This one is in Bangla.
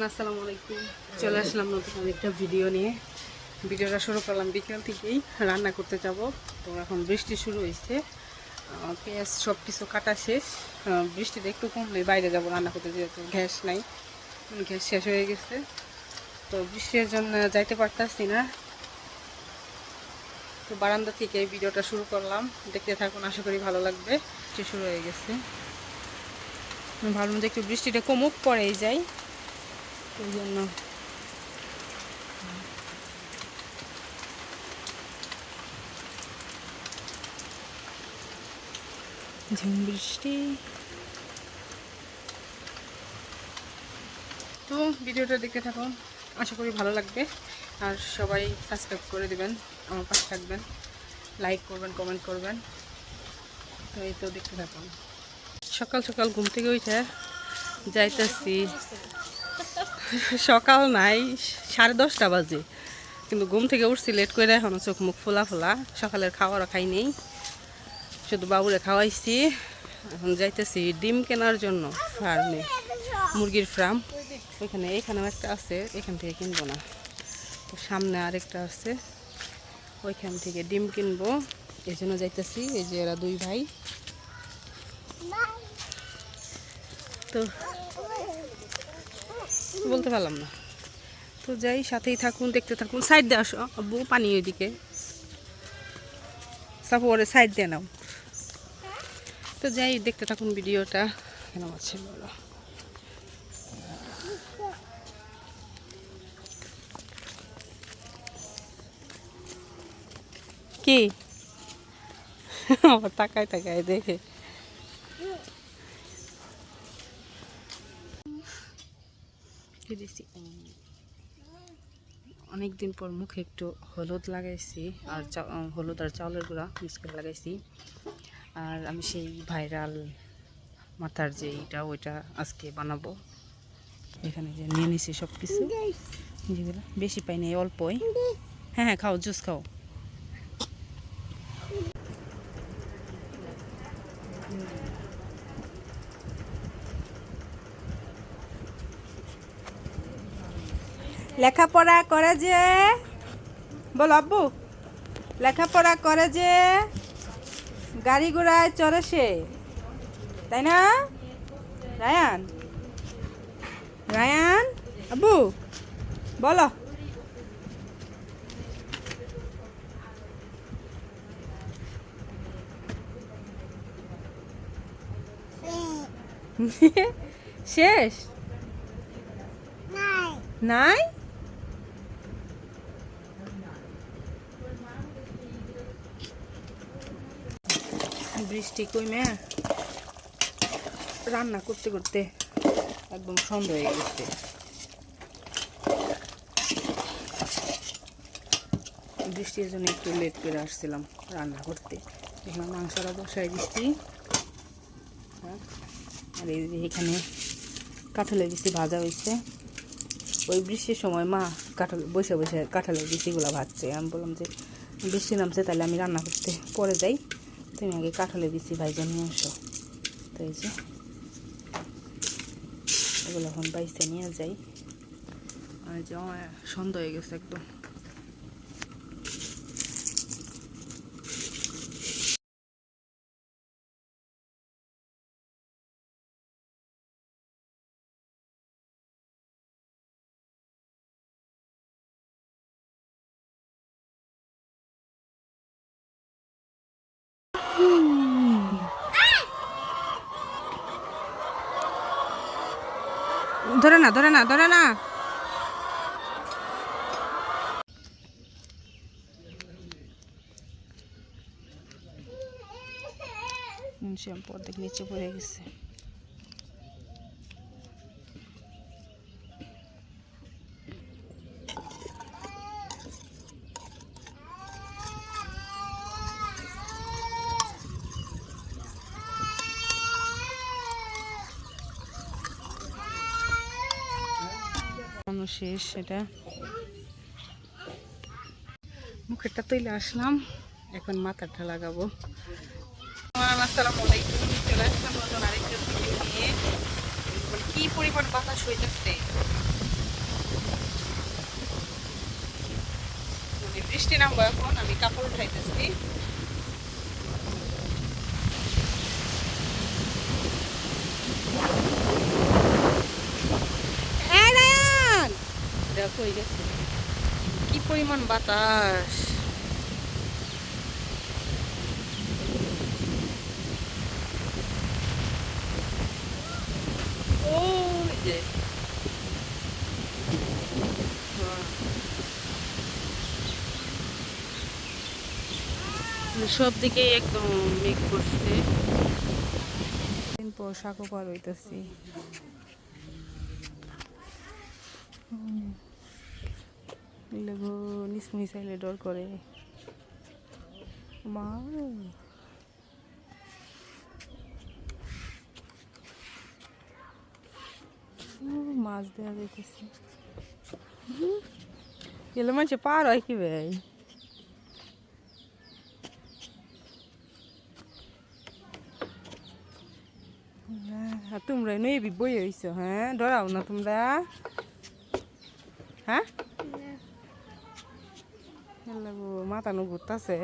আসসালামু আলাইকুম। চলে আসলাম নতুন একটা ভিডিও নিয়ে। ভিডিওটা শুরু করলাম বিকেল থেকেই, রান্না করতে যাব। তো এখন বৃষ্টি শুরু হয়েছে, পেঁয়াজ সব কিছু কাটা শেষ। বৃষ্টিটা একটু কমলে বাইরে যাব রান্না করতে, যেহেতু গ্যাস নাই, গ্যাস শেষ হয়ে গেছে। তো বৃষ্টির জন্য যাইতে পারতাছি না। তো বারান্দা থেকে এই ভিডিওটা শুরু করলাম, দেখতে থাকুন, আশা করি ভালো লাগবে। বৃষ্টি শুরু হয়ে গেছে, ভাবলাম যে একটু বৃষ্টিটা কমুক, পরেই যাই। ওই জন্য ঝিম বৃষ্টি। তো ভিডিওটা দেখতে থাকুন, আশা করি ভালো লাগবে। আর সবাই সাবস্ক্রাইব করে দেবেন, আমার পাশে থাকবেন, লাইক করবেন, কমেন্ট করবেন। তো এই তো দেখতে থাকুন। সকাল সকাল ঘুম থেকে উঠে যাইতেছি, সকাল নাই, 10:30 বাজে, কিন্তু ঘুম থেকে উঠছি লেট করে, এখনও চোখ মুখ ফোলা ফোলা। সকালের খাওয়ারও খাই নেই, শুধু বাবুরে খাওয়াইছি। এখন যাইতেছি ডিম কেনার জন্য ফার্মে, মুরগির ফার্ম। এখানেও একটা আছে, এখান থেকে কিনবো না। তো সামনে আরেকটা আছে, ওইখান থেকে ডিম কিনবো, এই জন্য যাইতেছি। এই যে এরা দুই ভাই। তো বলতে পারলাম না, তো যাই, সাথেই থাকুন, দেখতে থাকুন। সাইড দিয়ে আসো আব্বু, পানি ওইদিকে, সাপোরে সাইড দিয়ে নাও। তো যাই, দেখতে থাকুন ভিডিওটা। কেন আছে বলো, কি আবার তাকায় তাকায় দেখে। অনেকদিন পর মুখে একটু হলুদ লাগাইছি, আর হলুদ আর চাউলের গুঁড়া মিক্স করে লাগাইছি। আর আমি সেই ভাইরাল মাথার যে এইটা, ওইটা আজকে বানাবো। এখানে যে নিয়ে নিছি সব কিছু, যেগুলো বেশি পাই নাই, অল্পই। হ্যাঁ হ্যাঁ, খাও, জুস খাও। লেখাপড়া করে যে, বল আব্বু, লেখাপড়া করে যে, গাড়ি ঘোড়ায় চড়ে সে, তাই না রায়ান? রায়ান আব্বু বলো। শেষ নাই? বৃষ্টি কইমে রান্না করতে করতে একদম সন্ধ্যা হয়ে গেছে। বৃষ্টির জন্য একটু লেট করে আসছিলাম রান্না করতে। এখানে মাংসটা বসাই দিচ্ছি, আর এখানে কাঁঠালের বিচি ভাজা হয়েছে। ওই বৃষ্টির সময় মা বসে বসে কাঁঠালের বিচিগুলো ভাজছে। আমি বললাম যে বৃষ্টি নামছে, তাহলে আমি রান্না করতে পরে যাই, তুমি আগে কাঁঠালের বিচি ভাইজা নিয়ে আসো। তো এই যে এগুলো এখন বাইসে নিয়ে যাই। আর যে সন্ধ্যা হয়ে গেছে একদম। ধরে না, ধরে না, ধরে না। শ্যাম্পু অর্ধেক নিচে পড়ে গেছে। শেষ, সেটা মুখেরটা তৈলে আসলাম, এখন মাথাটা লাগাবো। আসসালামু আলাইকুম, চলে আসলাম নতুন আরেকটা ভিডিও নিয়ে। কি পরিমাণ বাতাস হইতেছে, বৃষ্টি নামবো এখন, আমি কাপড় উঠাইতেছি। দেখো হয়ে গেছে কি পরিমাণ বাতাস। ওই যে সব দিকে একদম মেঘ করছে। দিন পর শাকও পার হইতেছি। নিসমুই চাইলে ডর করে মা। মাছ দেওয়া যাইতেছে, এলে মানুষে পার হয় কি ভাই। তোমরা নই বই হইছ, হ্যাঁ ডরাও না তোমরা, হ্যাঁ মাথা নো ঘুরতাছে।